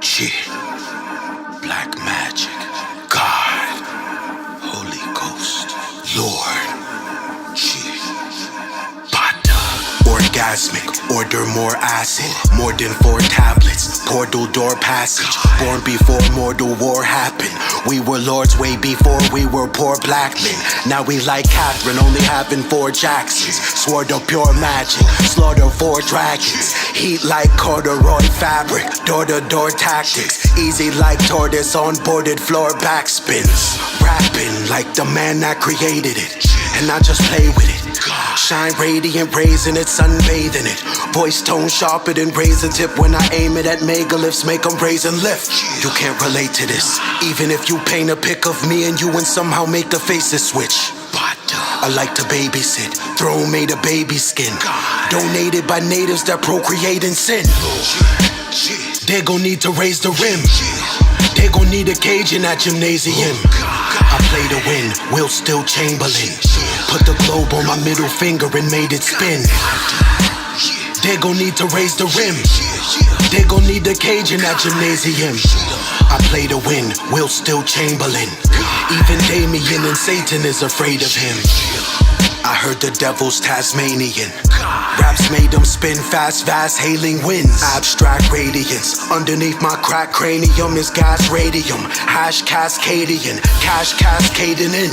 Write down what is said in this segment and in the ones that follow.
Shit. Black magic. God. Holy Ghost. Lord. Shit. Orgasmic, order more acid, more than 4 tablets, portal door passage, born before mortal war happened. We were lords way before we were poor black men. Now we like Catherine, only having 4 Jacksons. Swore to pure magic, slaughter 4 dragons. Heat like corduroy fabric, door-to-door tactics. Easy like tortoise on boarded floor backspins. Rapping like the man that created it, and I just play with it. Shine radiant, raising it, sunbathing it. Voice tone sharper than razor tip. When I aim it at megaliths, make them raise and lift. You can't relate to this, even if you paint a pic of me and you and somehow make the faces switch. I like to babysit, throne made of baby skin, donated by natives that procreate in sin. They gon' need to raise the rim. They gon' need a cage in that gymnasium. I play to win, Will Still Chamberlain. Put the globe on my middle finger and made it spin. They gon' need to raise the rim. They gon' need a cage in that gymnasium. I play to win, Will Still Chamberlain. Even Damien and Satan is afraid of him. I heard the devil's Tasmanian. Raps made them spin fast, vast, hailing winds. Abstract radiance. Underneath my crack cranium is gas radium. Hash cascadian, cash cascading in.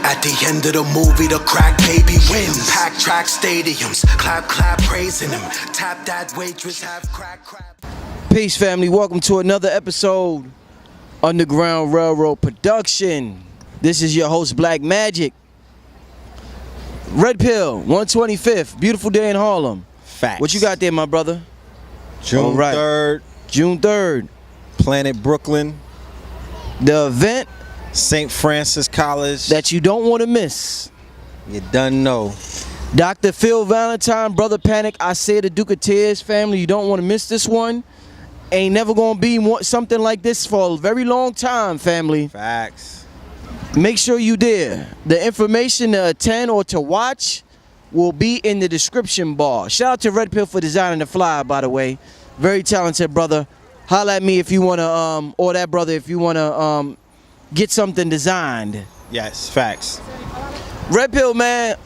At the end of the movie, the crack baby wins. Pack track stadiums, clap, clap, praising him. Tap that waitress, have crack, crap. Peace, family. Welcome to another episode Underground Railroad Production. This is your host, Black Magic. Red Pill, 125th. Beautiful day in Harlem. Facts. What you got there, my brother? June 3rd. June 3rd. Planet Brooklyn. The event St. Francis College. that you don't want to miss. You done know. Dr. Phil Valentine, Brother Panic, I say the Duke of Tears, family, you don't want to miss this one. Ain't never going to be something like this for a very long time, family. Facts. Make sure you there. The information to attend or to watch will be in the description bar. Shout out to Red Pill for designing the flyer, by the way. Very talented brother. Holla at me if you want to, or that brother if you want to get something designed. Yes, facts. Red Pill, man,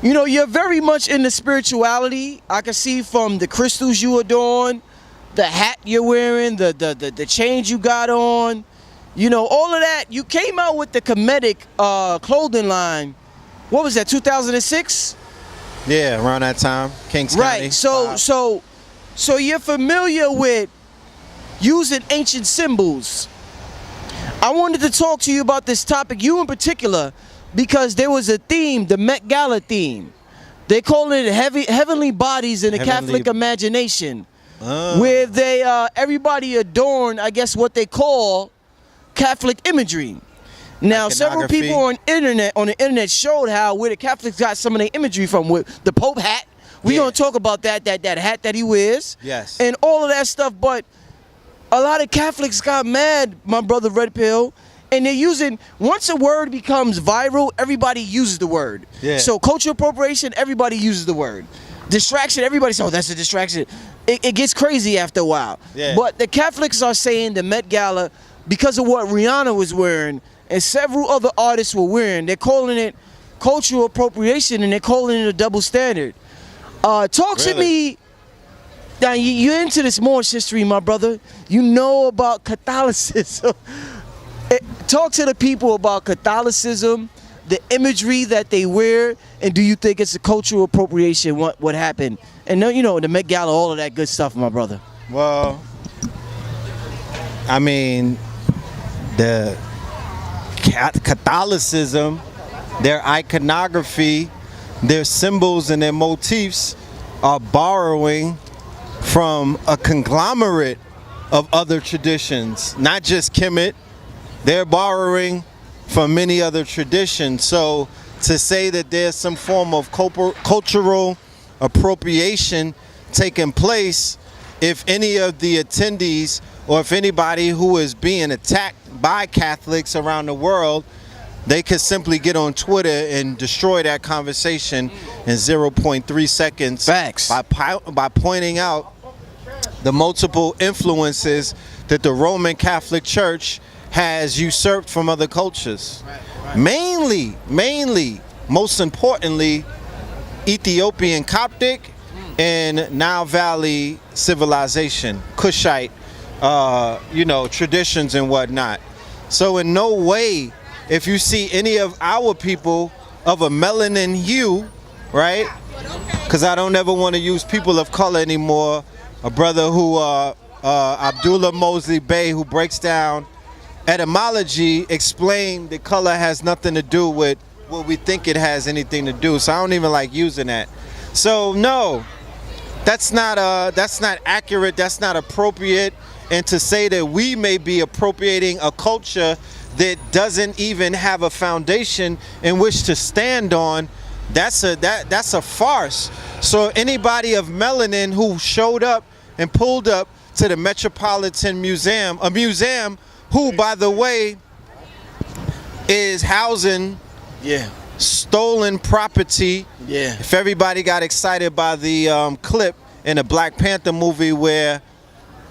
you know, you're very much into spirituality. I can see from the crystals you adorn, the hat you're wearing, the chains you got on. You know, all of that. You came out with the Comedic clothing line. What was that, 2006? Yeah, around that time. Kings County. Right. So you're familiar with using ancient symbols. I wanted to talk to you about this topic, you in particular, because there was a theme, the Met Gala theme. They call it heavenly bodies in the Catholic imagination, where they everybody adorn, I guess, what they call Catholic imagery. Now, several people on the internet showed how where the Catholics got some of their imagery from, with the Pope hat. We're gonna talk about that hat that he wears. Yes. And all of that stuff, but a lot of Catholics got mad, my brother Red Pill, and they're using, once a word becomes viral, everybody uses the word. Yeah. So cultural appropriation, everybody uses the word. Distraction, everybody says, oh, that's a distraction. It gets crazy after a while. Yeah. But the Catholics are saying the Met Gala, because of what Rihanna was wearing and several other artists were wearing, they're calling it cultural appropriation and they're calling it a double standard. Talk to me. Now, you're into this Moorish history, my brother. You know about Catholicism. Talk to the people about Catholicism, the imagery that they wear, and do you think it's a cultural appropriation, what happened? And you know, the Met Gala, all of that good stuff, my brother. Well, I mean, the Catholicism, their iconography, their symbols and their motifs are borrowing from a conglomerate of other traditions, not just Kemet. They're borrowing from many other traditions. So to say that there's some form of cultural appropriation taking place, if any of the attendees or if anybody who is being attacked by Catholics around the world, they could simply get on Twitter and destroy that conversation in 0.3 seconds. Facts. By pointing out the multiple influences that the Roman Catholic Church has usurped from other cultures. Mainly, most importantly, Ethiopian Coptic and Nile Valley civilization, Kushite, traditions and whatnot. So in no way, if you see any of our people of a melanin hue, right? Because I don't ever want to use people of color anymore. A brother who, Abdullah Mosley Bey, who breaks down etymology, explained that color has nothing to do with what we think it has anything to do. So I don't even like using that. So no, that's not accurate. That's not appropriate. And to say that we may be appropriating a culture that doesn't even have a foundation in which to stand on, that's a farce. So anybody of melanin who showed up and pulled up to the Metropolitan Museum, a museum who, by the way, is housing stolen property. Yeah. If everybody got excited by the clip in the Black Panther movie where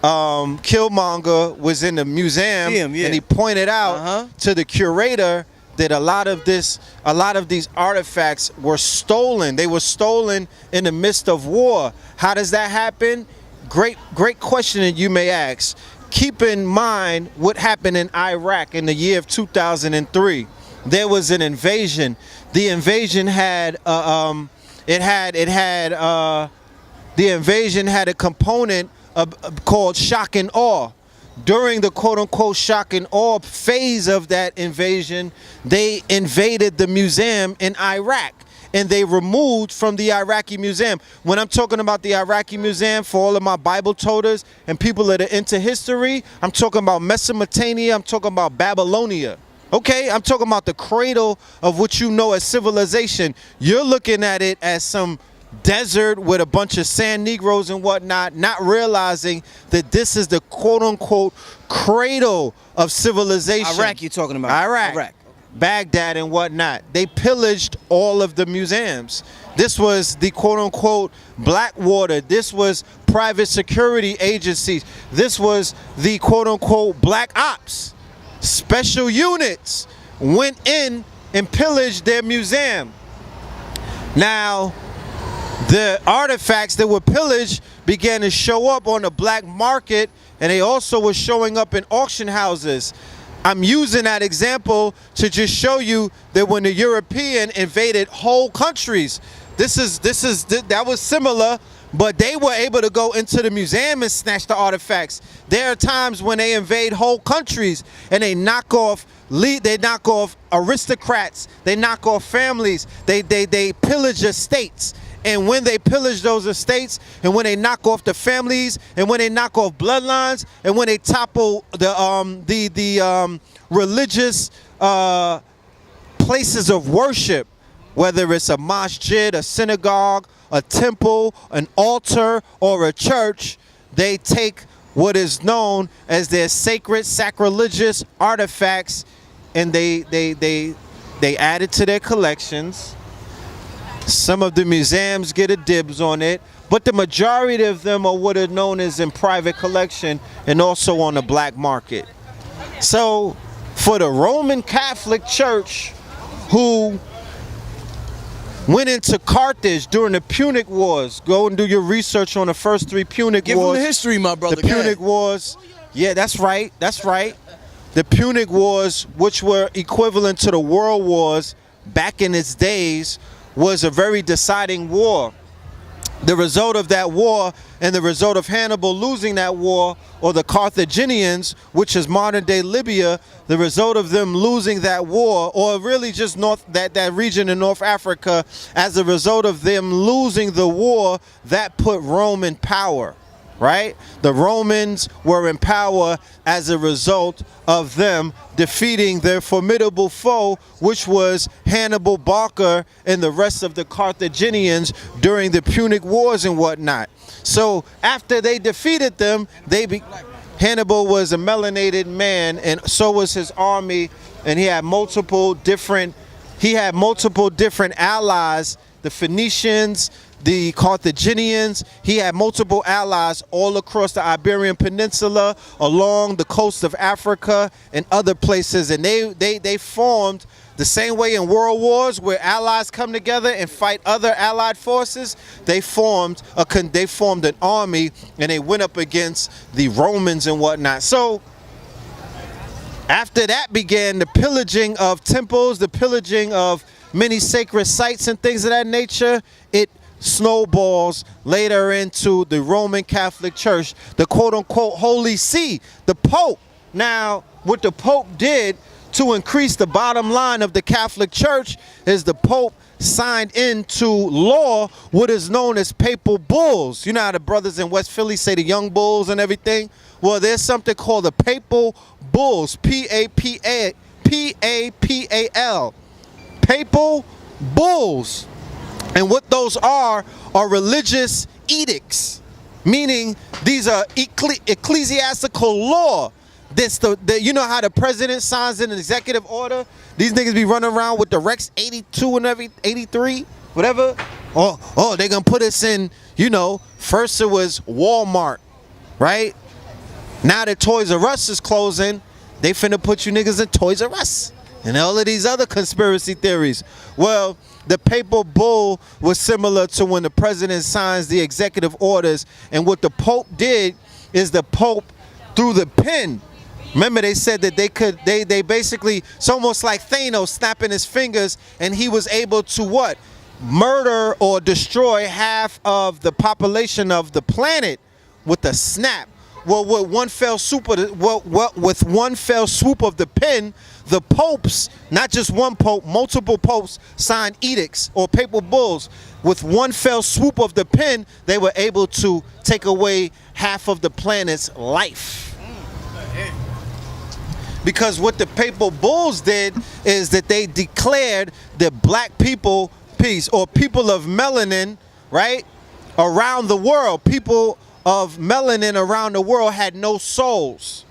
Killmonger was in the museum, and he pointed out to the curator that a lot of these artifacts were stolen. They were stolen in the midst of war. How does that happen? Great question that you may ask. Keep in mind what happened in Iraq in the year of 2003. There was an invasion. The invasion had the invasion had a component called shock and awe. During the quote-unquote shock and awe phase of that invasion, they invaded the museum in Iraq, and they removed from the Iraqi museum. When I'm talking about the Iraqi museum, for all of my Bible toters and people that are into history, I'm talking about Mesopotamia, I'm talking about Babylonia. Okay, I'm talking about the cradle of what you know as civilization. You're looking at it as some desert with a bunch of sand Negroes and whatnot, not realizing that this is the quote-unquote cradle of civilization. Iraq you're talking about? Iraq. Baghdad and whatnot. They pillaged all of the museums. This was the quote-unquote Blackwater. This was private security agencies. This was the quote-unquote Black Ops. Special units went in and pillaged their museum. Now, the artifacts that were pillaged began to show up on the black market, and they also were showing up in auction houses. I'm using that example to just show you that when the European invaded whole countries, that was similar, but they were able to go into the museum and snatch the artifacts. There are times when they invade whole countries and they knock off aristocrats, they knock off families, they pillage estates. And when they pillage those estates, and when they knock off the families, and when they knock off bloodlines, and when they topple the religious places of worship, whether it's a masjid, a synagogue, a temple, an altar, or a church, they take what is known as their sacred, sacrilegious artifacts, and they add it to their collections. Some of the museums get a dibs on it, but the majority of them are what are known as in private collection and also on the black market. So for the Roman Catholic Church, who went into Carthage during the Punic Wars, go and do your research on the first 3 Punic Wars. Give them the history, my brother. The Punic Wars, yeah, that's right. The Punic Wars, which were equivalent to the World Wars back in its days, was a very deciding war. The result of that war and the result of Hannibal losing that war, or the Carthaginians, which is modern day Libya, the result of them losing that war, or really just that region in North Africa, as a result of them losing the war, that put Rome in power. Right? The Romans were in power as a result of them defeating their formidable foe, which was Hannibal Barca and the rest of the Carthaginians during the Punic Wars and whatnot. So after they defeated them, Hannibal was a melanated man, and so was his army, and he had multiple different allies, the Phoenicians, the Carthaginians. He had multiple allies all across the Iberian Peninsula, along the coast of Africa and other places. And they formed the same way in world wars where allies come together and fight other allied forces. They formed an army and they went up against the Romans and whatnot. So after that began the pillaging of temples, the pillaging of many sacred sites and things of that nature. It snowballs later into the Roman Catholic Church, the quote-unquote Holy See, the Pope. Now, what the Pope did to increase the bottom line of the Catholic Church is the Pope signed into law what is known as papal bulls. You know how the brothers in West Philly say the young bulls and everything? Well, there's something called the papal bulls, P-A-P-A-L, papal bulls. And what those are religious edicts, meaning these are ecclesiastical law. You know how the president signs an executive order? These niggas be running around with the Rex 82 and 83, whatever. Oh, they gonna put us in, first it was Walmart, right? Now that Toys R Us is closing, they finna put you niggas in Toys R Us. And all of these other conspiracy theories. Well, the papal bull was similar to when the president signs the executive orders. And what the Pope did is the Pope, through the pen, remember they said that they basically, it's almost like Thanos snapping his fingers, and he was able to what? Murder or destroy half of the population of the planet with a snap. Well, with one fell swoop of the pen, the popes, not just one pope, multiple popes signed edicts or papal bulls. With one fell swoop of the pen, they were able to take away half of the planet's life. Because what the papal bulls did is that they declared that black people, or people of melanin, right, around the world, people of melanin around the world had no souls.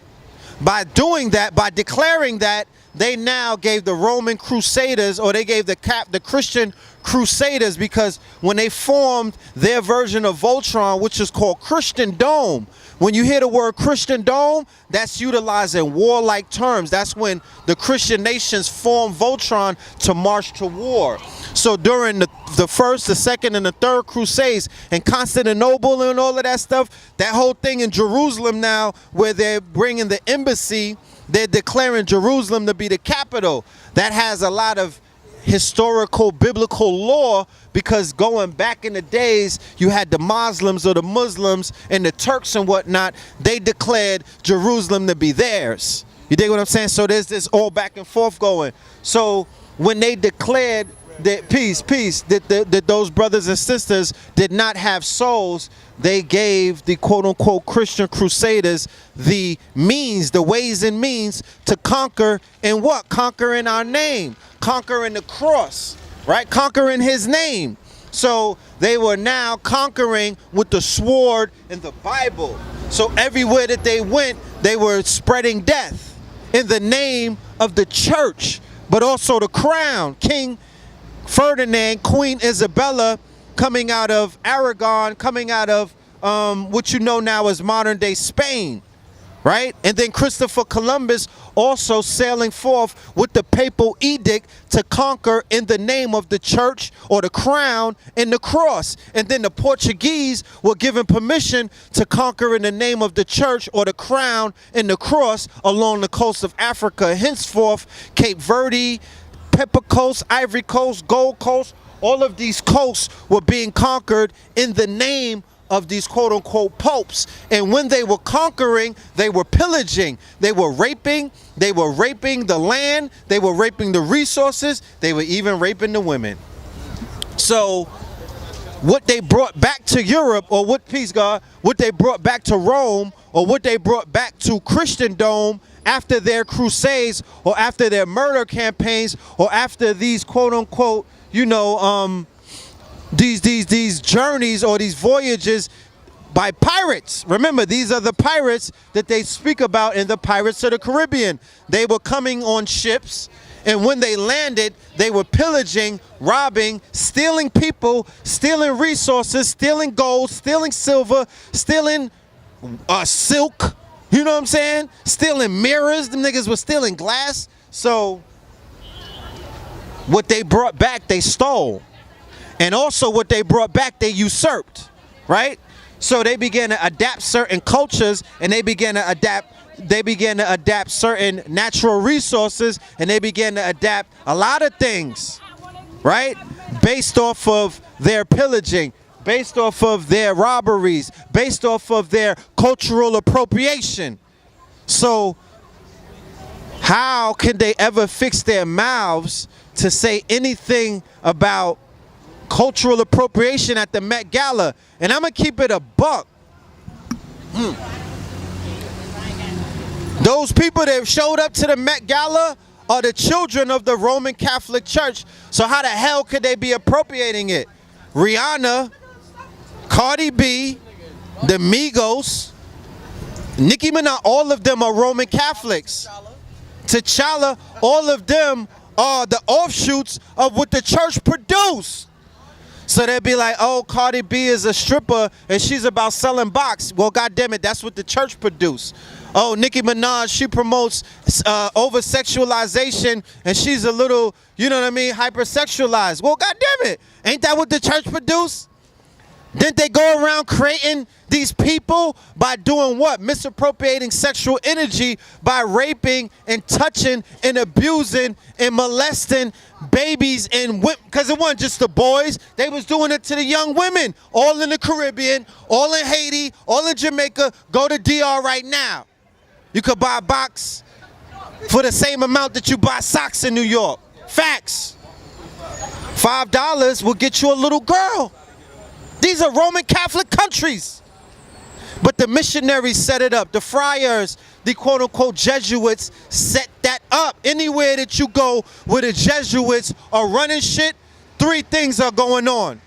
By doing that, by declaring that, they now gave the Roman Crusaders, or they gave the Christian Crusaders, because when they formed their version of Voltron, which is called Christendom, when you hear the word Christendom, that's utilizing warlike terms. That's when the Christian nations formed Voltron to march to war. So during the first, the second, and the third crusades, and Constantinople and all of that stuff, that whole thing in Jerusalem now, where they're bringing the embassy, they're declaring Jerusalem to be the capital. That has a lot of historical biblical lore, because going back in the days, you had the Muslims or the Muslims and the Turks and whatnot. They declared Jerusalem to be theirs. You dig what I'm saying? So there's this all back and forth going. So when they declared that peace, that those brothers and sisters did not have souls, they gave the quote-unquote Christian Crusaders the means, the ways and means to conquer in what? Conquer in our name, conquer in the cross, right? Conquer in his name. So they were now conquering with the sword and the Bible. So everywhere that they went, they were spreading death in the name of the church, but also the crown. King Ferdinand, Queen Isabella, coming out of Aragon, coming out of what you know now as modern day Spain, right? And then Christopher Columbus also sailing forth with the papal edict to conquer in the name of the church, or the crown and the cross. And then the Portuguese were given permission to conquer in the name of the church, or the crown and the cross, along the coast of Africa. Henceforth, Cape Verde, Pepper Coast, Ivory Coast, Gold Coast, all of these coasts were being conquered in the name of these quote-unquote popes. And when they were conquering, they were pillaging, they were raping the land, they were raping the resources, they were even raping the women. So what they brought back to Europe, or what they brought back to Rome, or what they brought back to Christendom after their crusades, or after their murder campaigns, or after these quote-unquote, these journeys or these voyages by pirates. Remember, these are the pirates that they speak about in the Pirates of the Caribbean. They were coming on ships, And when they landed, they were pillaging, robbing, stealing people, stealing resources, stealing gold, stealing silver, stealing silk. You know what I'm saying? Stealing mirrors. Them niggas were stealing glass. So what they brought back, they stole. And also what they brought back, they usurped. Right? So they began to adapt certain cultures, and they began to adapt certain natural resources, and they began to adapt a lot of things, right? Based off of their pillaging, based off of their robberies, based off of their cultural appropriation. So how can they ever fix their mouths to say anything about cultural appropriation at the Met Gala? And I'm gonna keep it a buck. Those people that showed up to the Met Gala are the children of the Roman Catholic Church. So how the hell could they be appropriating it? Rihanna, Cardi B, the Migos, Nicki Minaj, all of them are Roman Catholics. T'Challa, all of them are the offshoots of what the church produced. So they'd be like, oh, Cardi B is a stripper and she's about selling box. Well, goddamn it, that's what the church produced. Oh, Nicki Minaj, she promotes over-sexualization and she's a little, you know what I mean, hypersexualized. Well, goddamn it, ain't that what the church produced? Didn't they go around creating these people by doing what? Misappropriating sexual energy by raping and touching and abusing and molesting babies and women. Because it wasn't just the boys. They was doing it to the young women. All in the Caribbean, all in Haiti, all in Jamaica. Go to DR right now. You could buy a box for the same amount that you buy socks in New York. Facts. $5 will get you a little girl. These are Roman Catholic countries. But the missionaries set it up. The friars, the quote-unquote Jesuits, set that up. Anywhere that you go where the Jesuits are running shit, three things are going on.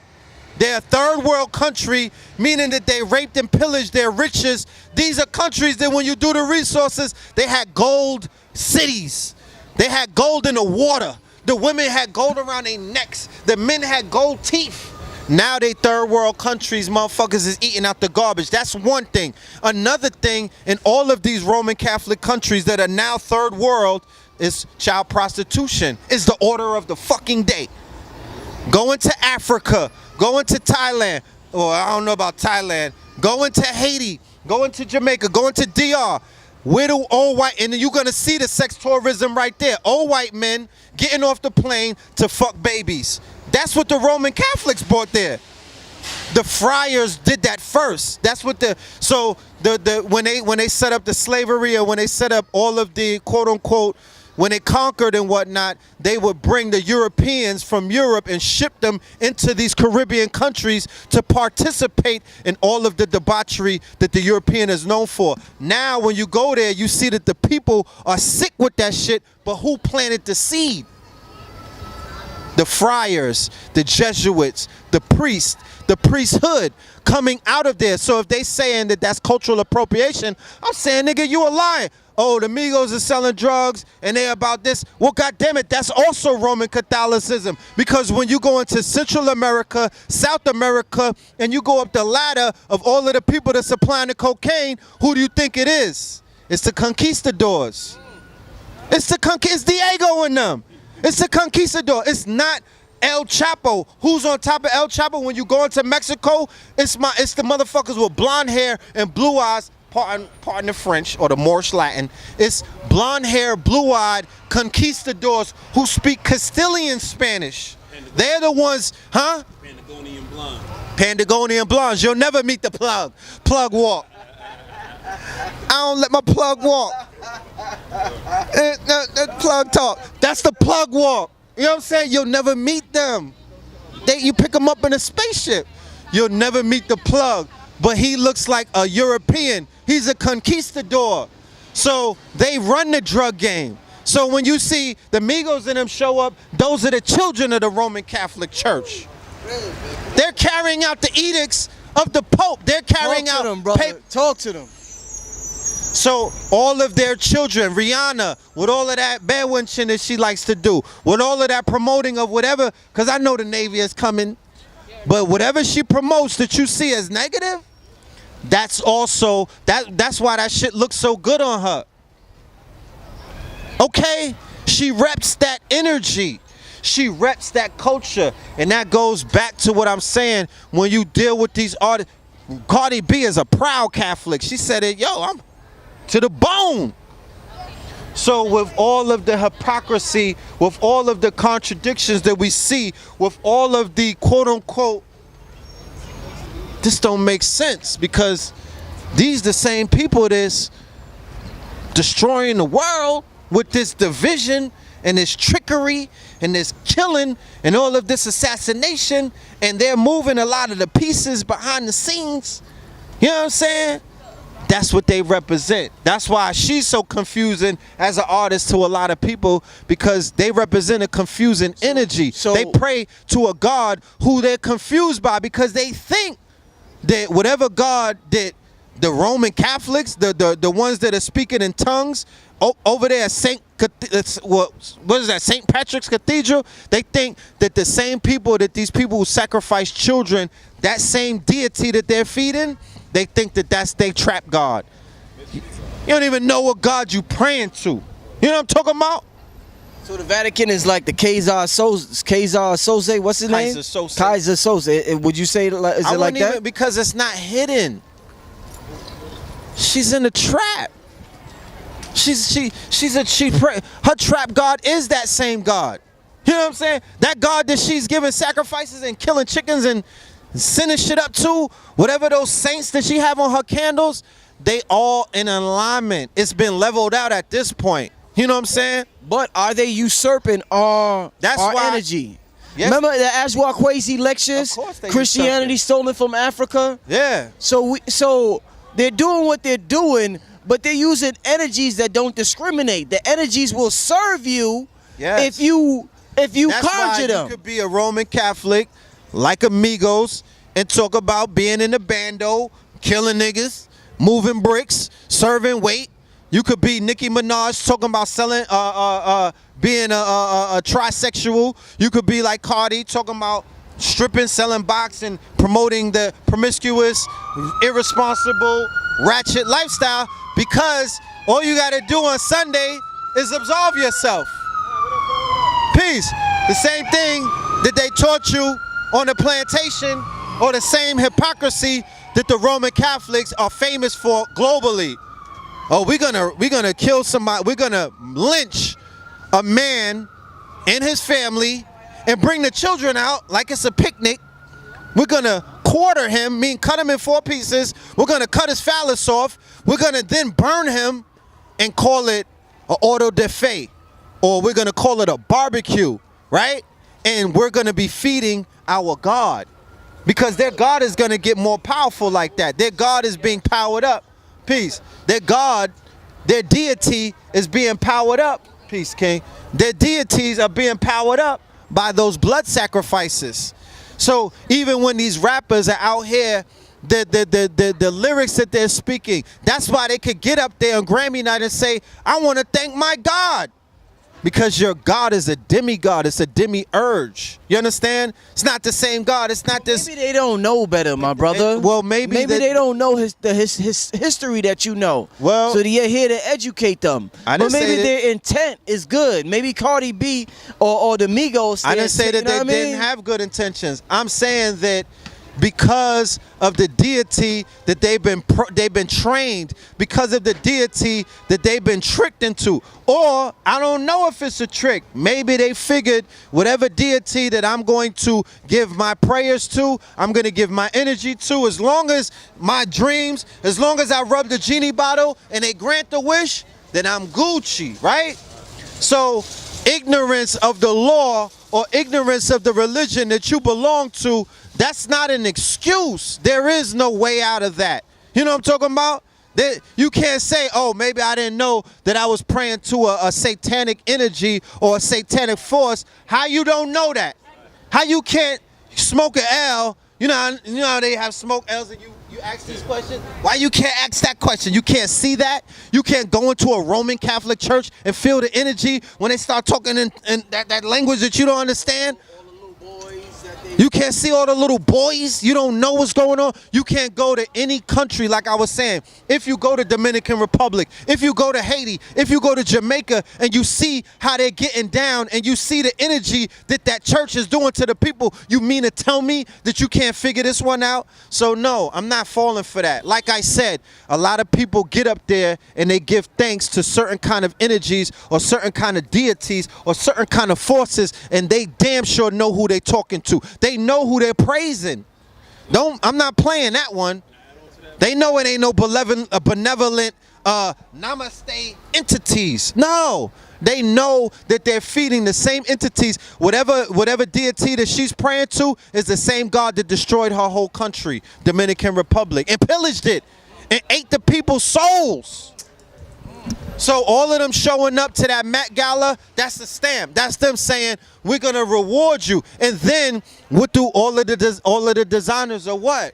They're a third world country, meaning that they raped and pillaged their riches. These are countries that when you do the resources, they had gold cities. They had gold in the water. The women had gold around their necks. The men had gold teeth. Now they third world countries, motherfuckers is eating out the garbage. That's one thing. Another thing, in all of these Roman Catholic countries that are now third world, is child prostitution. Is the order of the fucking day. Going to Africa, going to Thailand, or I don't know about Thailand, going to Haiti, going to Jamaica, going to DR. Where do old white, and you're gonna see the sex tourism right there. Old white men getting off the plane to fuck babies. That's what the Roman Catholics brought there. The friars did that first. That's what when they set up the slavery, or when they set up all of the quote unquote, when they conquered and whatnot, they would bring the Europeans from Europe and ship them into these Caribbean countries to participate in all of the debauchery that the European is known for. Now when you go there, you see that the people are sick with that shit, but who planted the seed? The friars, the Jesuits, the priests, the priesthood coming out of there. So if they saying that that's cultural appropriation, I'm saying, nigga, you a lying. Oh, the Migos are selling drugs and they about this. Well, goddamn it, that's also Roman Catholicism. Because when you go into Central America, South America, and you go up the ladder of all of the people that's supplying the cocaine, who do you think it is? It's the conquistadors. It's Diego and them. It's the conquistador. It's not El Chapo. Who's on top of El Chapo when you go into Mexico? It's the motherfuckers with blonde hair and blue eyes. Pardon the French or the Moorish Latin. It's blonde hair, blue-eyed conquistadors who speak Castilian Spanish. They're the ones, huh? Pandagonian blonde. Pandagonian blondes. You'll never meet the plug. Plug walk. I don't let my plug walk. Plug talk. That's the plug walk. You know what I'm saying? You'll never meet them. You pick them up in a spaceship. You'll never meet the plug. But he looks like a European. He's a conquistador. So they run the drug game. So when you see the Migos and them show up, those are the children of the Roman Catholic Church. They're carrying out the edicts of the Pope. They're carrying out... Talk to them, brother. Talk to them. So all of their children, Rihanna, with all of that bedwinching that she likes to do, with all of that promoting of whatever, because I know the Navy is coming, but whatever she promotes that you see as negative, that's also, that's why that shit looks so good on her. Okay? She reps that energy. She reps that culture. And that goes back to what I'm saying when you deal with these artists. Cardi B is a proud Catholic. She said it, yo, I'm to the bone. So with all of the hypocrisy, with all of the contradictions that we see, with all of the quote unquote, this don't make sense, because these the same people that's destroying the world with this division and this trickery and this killing and all of this assassination, and they're moving a lot of the pieces behind the scenes. You know what I'm saying? That's what they represent. That's why she's so confusing as an artist to a lot of people, because they represent a confusing energy. So they pray to a God who they're confused by, because they think that whatever God that the Roman Catholics, the ones that are speaking in tongues over there at St. Patrick's Cathedral, they think that the same people, that these people who sacrifice children, that same deity that they're feeding, they think that that's their trap God. You don't even know what God you praying to. You know what I'm talking about? So the Vatican is like the Kaiser Soze, what's his name? Kaiser Soze. Would you say, is it like that? Even, because it's not hidden. She's in a trap. Her trap God is that same God. You know what I'm saying? That God that she's giving sacrifices and killing chickens and sending shit up to, whatever those saints that she have on her candles, they all in alignment. It's been leveled out at this point. You know what I'm saying? But are they usurping our energy? Yes. Remember the Ashwakwesi lectures? Of course they Christianity stolen from Africa? Yeah. So they're doing what they're doing, but they're using energies that don't discriminate. The energies will serve you, yes, if you conjure them. You could be a Roman Catholic like Amigos and talk about being in the bando, killing niggas, moving bricks, serving weight. You could be Nicki Minaj talking about selling, being a trisexual. You could be like Cardi talking about stripping, selling box, and promoting the promiscuous, irresponsible, ratchet lifestyle, because all you gotta do on Sunday is absolve yourself. Peace. The same thing that they taught you on the plantation, or the same hypocrisy that the Roman Catholics are famous for globally. Oh, we're gonna kill somebody, we're gonna lynch a man and his family and bring the children out like it's a picnic. We're gonna quarter him, mean cut him in 4 pieces. We're gonna cut his phallus off. We're gonna then burn him and call it an auto de fe, or we're gonna call it a barbecue, right? And we're gonna be feeding our God, because their God is gonna get more powerful like that. Their God is being powered up. Peace. Their God, their deity is being powered up. Peace, King. Their deities are being powered up by those blood sacrifices. So even when these rappers are out here, the lyrics that they're speaking, that's why they could get up there on Grammy night and say, I want to thank my God. Because your God is a demigod. It's a demiurge. You understand? It's not the same God. It's not this. Maybe they don't know better, my brother. Well, maybe they don't know his history that you know. Well, so you're here to educate them. But maybe their intent is good. Maybe Cardi B or the Migos. I didn't say that they didn't have good intentions. I'm saying that because of the deity that they've been trained, because of the deity that they've been tricked into. Or I don't know if it's a trick. Maybe they figured whatever deity that I'm going to give my prayers to, I'm going to give my energy to, as long as my dreams, as long as I rub the genie bottle and they grant the wish, then I'm Gucci, right? So ignorance of the law or ignorance of the religion that you belong to, that's not an excuse. There is no way out of that. You know what I'm talking about? You can't say, oh, maybe I didn't know that I was praying to a satanic energy or a satanic force. How you don't know that? How you can't smoke an L? You know how they have smoke L's and you You ask these questions? Why you can't ask that question? You can't see that? You can't go into a Roman Catholic church and feel the energy when they start talking in that language that you don't understand? You can't see all the little boys. You don't know what's going on. You can't go to any country, like I was saying. If you go to Dominican Republic, if you go to Haiti, if you go to Jamaica, and you see how they're getting down, and you see the energy that church is doing to the people, you mean to tell me that you can't figure this one out? So no, I'm not falling for that. Like I said, a lot of people get up there and they give thanks to certain kind of energies or certain kind of deities or certain kind of forces, and they damn sure know who they're talking to. They know who they're praising. I'm not playing that one. They know it ain't no benevolent namaste entities. No, they know that they're feeding the same entities. Whatever deity that she's praying to is the same God that destroyed her whole country, Dominican Republic, and pillaged it and ate the people's souls. So all of them showing up to that Met Gala, that's a stamp. That's them saying, we're going to reward you. And then what do all of the designers are what?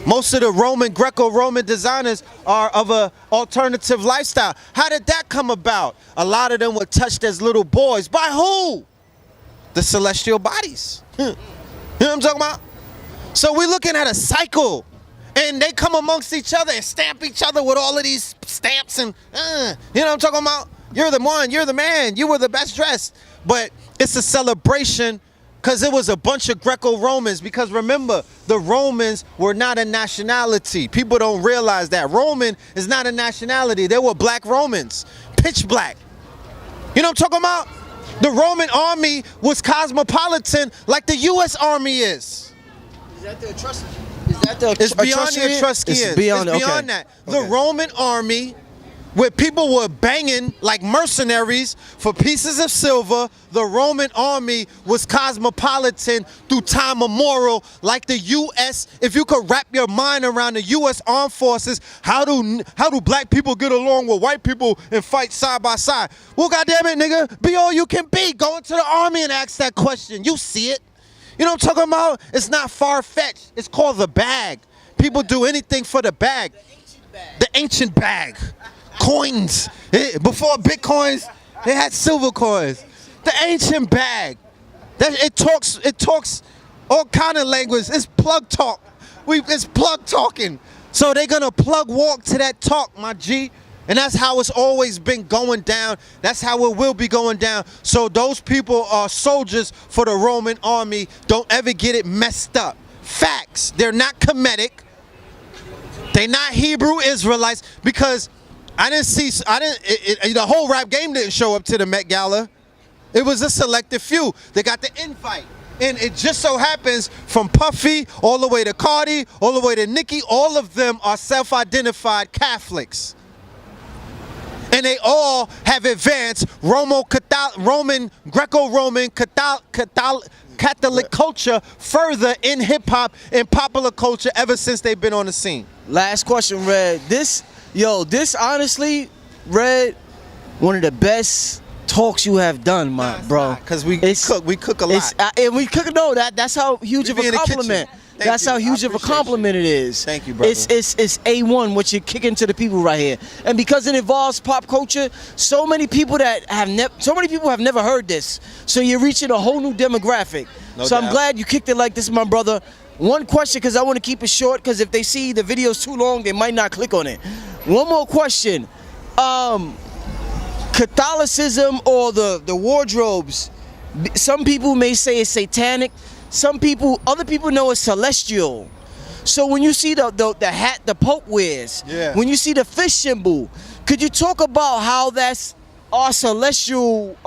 Most of the Greco-Roman designers are of a alternative lifestyle. How did that come about? A lot of them were touched as little boys. By who? The celestial bodies. You know what I'm talking about? So we're looking at a cycle. And they come amongst each other and stamp each other with all of these stamps and, you know what I'm talking about? You're the one, you're the man, you were the best dressed. But it's a celebration because it was a bunch of Greco-Romans. Because remember, the Romans were not a nationality. People don't realize that. Roman is not a nationality. They were black Romans, pitch black. You know what I'm talking about? The Roman army was cosmopolitan like the U.S. Army is. Is that the trust? It's beyond the Etruscans. It's beyond that. The Roman army, where people were banging like mercenaries for pieces of silver, the Roman army was cosmopolitan through time immemorial, like the U.S. If you could wrap your mind around the U.S. Armed Forces, how do black people get along with white people and fight side by side? Well, goddamn it, nigga, be all you can be. Go into the army and ask that question. You see it. You know what I'm talking about? It's not far-fetched. It's called the bag. People do anything for the bag. The ancient bag. Coins. Before Bitcoins, they had silver coins. The ancient bag. It talks all kind of language. It's plug talk. It's plug talking. So they're gonna plug walk to that talk, my G. And that's how it's always been going down. That's how it will be going down. So those people are soldiers for the Roman army. Don't ever get it messed up. Facts. They're not Kemetic. They're not Hebrew Israelites. Because the whole rap game didn't show up to the Met Gala. It was a selected few. They got the invite. And it just so happens from Puffy all the way to Cardi, all the way to Nicki, all of them are self-identified Catholics. And they all have advanced Roman, Greco-Roman, Catholic culture further in hip-hop and popular culture ever since they've been on the scene. Last question, Red. This honestly, Red, one of the best talks you have done, bro. Because we cook a lot. And we cook, no, that's how huge of a compliment. That's how huge of a compliment it is. Thank you, brother. It's A1 what you're kicking to the people right here. And because it involves pop culture, so many people have never heard this. So you're reaching a whole new demographic. No so doubt. I'm glad you kicked it like this, my brother. One question, because I want to keep it short, because if they see the video's too long, they might not click on it. One more question. Catholicism or the wardrobes, some people may say it's satanic. Other people know it's celestial. So when you see the hat the Pope wears, when you see the fish symbol, could you talk about how that's our celestial,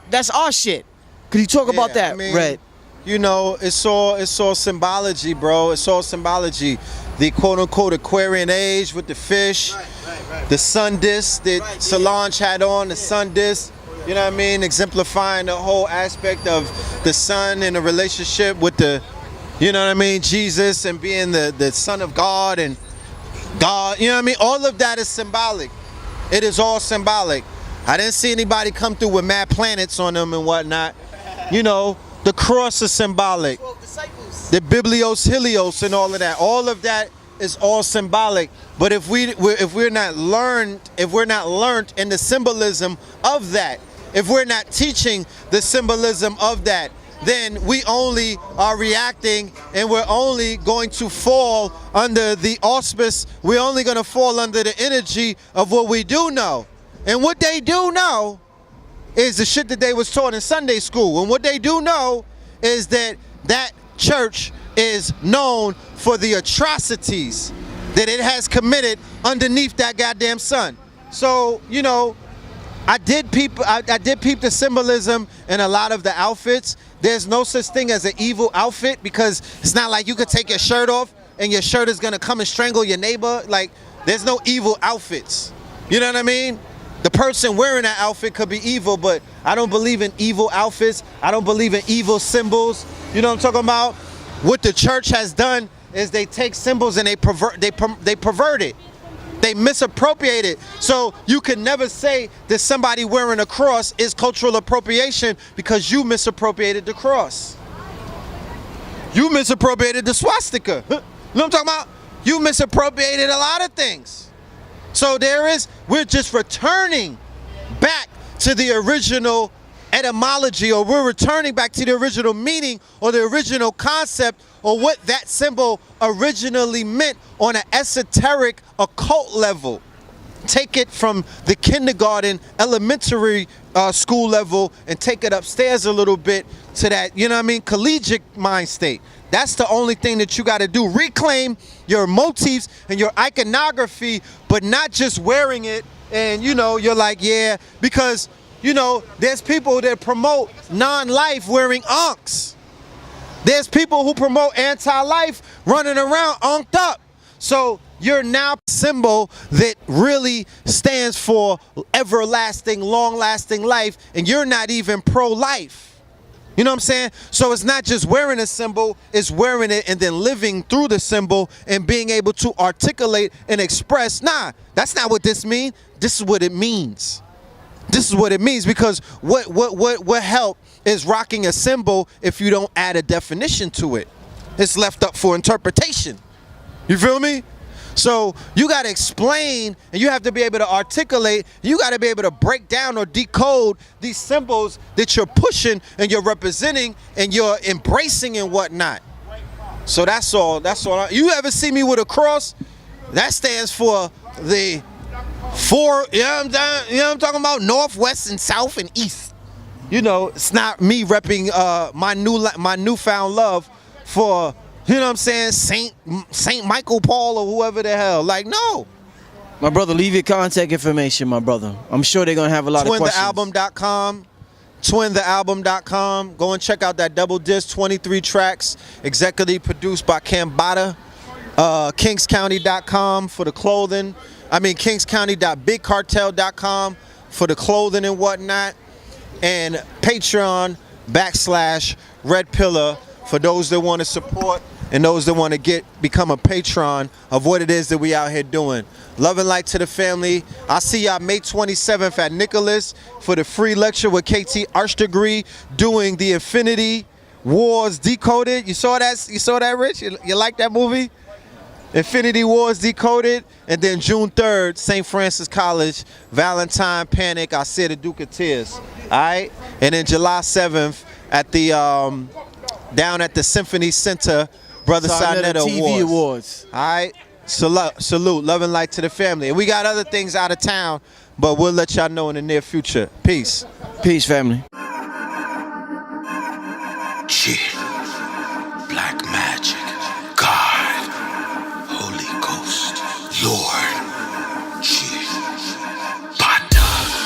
that's our shit? Could you talk about that, Red? You know, it's all symbology, bro. It's all symbology. The quote-unquote Aquarian age with the fish, the sun disk that Solange had on, the sun disk. You know what I mean? Exemplifying the whole aspect of the son in a relationship with the, you know what I mean, Jesus, and being the son of God and God. You know what I mean? All of that is symbolic. It is all symbolic. I didn't see anybody come through with mad planets on them and whatnot. You know, the cross is symbolic. the Biblios Helios and all of that is all symbolic. But if we're not learned in the symbolism of that, if we're not teaching the symbolism of that, then we only are reacting, and we're only going to fall under the auspice, we're only going to fall under the energy of what we do know. And what they do know is the shit that they was taught in Sunday school. And what they do know is that that church is known for the atrocities that it has committed underneath that goddamn sun. So, you know, I did peep the symbolism in a lot of the outfits. There's no such thing as an evil outfit, because it's not like you could take your shirt off and your shirt is gonna come and strangle your neighbor. Like, there's no evil outfits. You know what I mean? The person wearing that outfit could be evil, but I don't believe in evil outfits. I don't believe in evil symbols. You know what I'm talking about? What the church has done is they take symbols and they pervert it. They misappropriate it. So you can never say that somebody wearing a cross is cultural appropriation, because you misappropriated the cross. You misappropriated the swastika. You know what I'm talking about? You misappropriated a lot of things. So we're just returning back to the original etymology, or we're returning back to the original meaning or the original concept, or what that symbol originally meant on an esoteric occult level. Take it from the kindergarten, elementary school level, and take it upstairs a little bit to that, you know what I mean, collegiate mind state. That's the only thing that you got to do. Reclaim your motifs and your iconography, but not just wearing it and, you know, you're like, yeah, because, you know, there's people that promote non-life wearing ankhs. There's people who promote anti-life running around ankhed up. So you're now a symbol that really stands for everlasting, long-lasting life, and you're not even pro-life. You know what I'm saying? So it's not just wearing a symbol, it's wearing it and then living through the symbol and being able to articulate and express. Nah, that's not what this means. This is what it means. This is what it means, because what help is rocking a symbol if you don't add a definition to it? It's left up for interpretation. You feel me? So you got to explain, and you have to be able to articulate. You got to be able to break down or decode these symbols that you're pushing and you're representing and you're embracing and whatnot. So that's all. That's all. You ever see me with a cross? That stands for the four. You know what I'm talking about? North, west, and south, and east. You know, it's not me repping my newfound love for, you know what I'm saying, Saint Michael Paul or whoever the hell. Like, no. My brother, leave your contact information, my brother. I'm sure they're going to have a lot of questions. TwinTheAlbum.com. TwinTheAlbum.com. Go and check out that double disc, 23 tracks, executively produced by Cambada. KingsCounty.com for the clothing. KingsCounty.bigcartel.com for the clothing and whatnot. And Patreon.com/Red Pillar for those that want to support and those that want to become a patron of what it is that we out here doing. Love and light to the family. I'll see y'all May 27th at Nicholas for the free lecture with KT Archdegree doing the Infinity Wars Decoded. You saw that? You saw that, Rich? You like that movie? Infinity Wars Decoded. And then June 3rd, St. Francis College, Valentine Panic, I said the Duke of Tears. All right? And then July 7th at the down at the Symphony Center, Brother Sarnetta TV Awards. All right? Salute. Love and light to the family. And we got other things out of town, but we'll let y'all know in the near future. Peace. Peace, family. Black magic, God, Holy Ghost, Lord,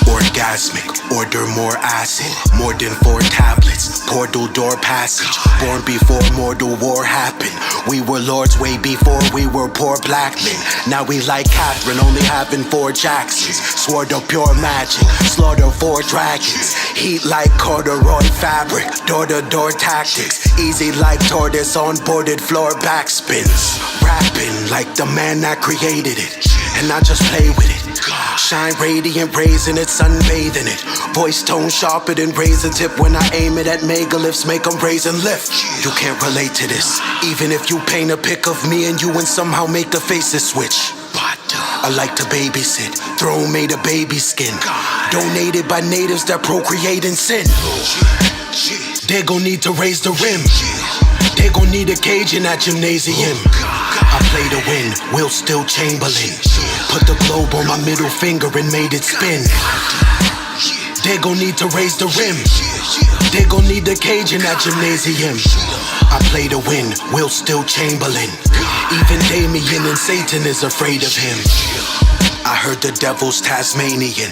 orgasmic, order more acid, more than 4 tablets, portal door passage, born before mortal war happened. We were lords way before we were poor black men. Now we like Catherine, only having 4 Jacksons. Swore to pure magic, slaughter 4 dragons. Heat like corduroy fabric, door-to-door tactics. Easy like tortoise on boarded floor backspins. Rapping like the man that created it. and I just play with it. Shine radiant, raising it, sunbathing it. Voice tone sharper than razor tip. When I aim it at megaliths, make them raise and lift. You can't relate to this, even if you paint a pic of me and you and somehow make the faces switch. I like to babysit, throne made of baby skin, donated by natives that procreate in sin. They gon' need to raise the rim. They gon' need a cage in that gymnasium. I play to win, Will still Chamberlain. Put the globe on my middle finger and made it spin. They gon' need to raise the rim. They gon' need the cage in that gymnasium. I play to win, Will still Chamberlain. Even Damien and Satan is afraid of him. I heard the devil's Tasmanian.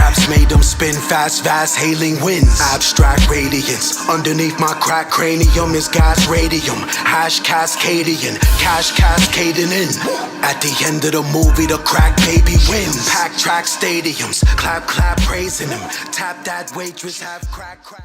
Raps made them spin fast, vast, hailing winds. Abstract radiance. Underneath my crack cranium is gas radium. Hash Cascadian, cash cascading in. At the end of the movie, the crack baby wins. Pack track stadiums, clap, clap, praising him. Tap that waitress, have crack, crack.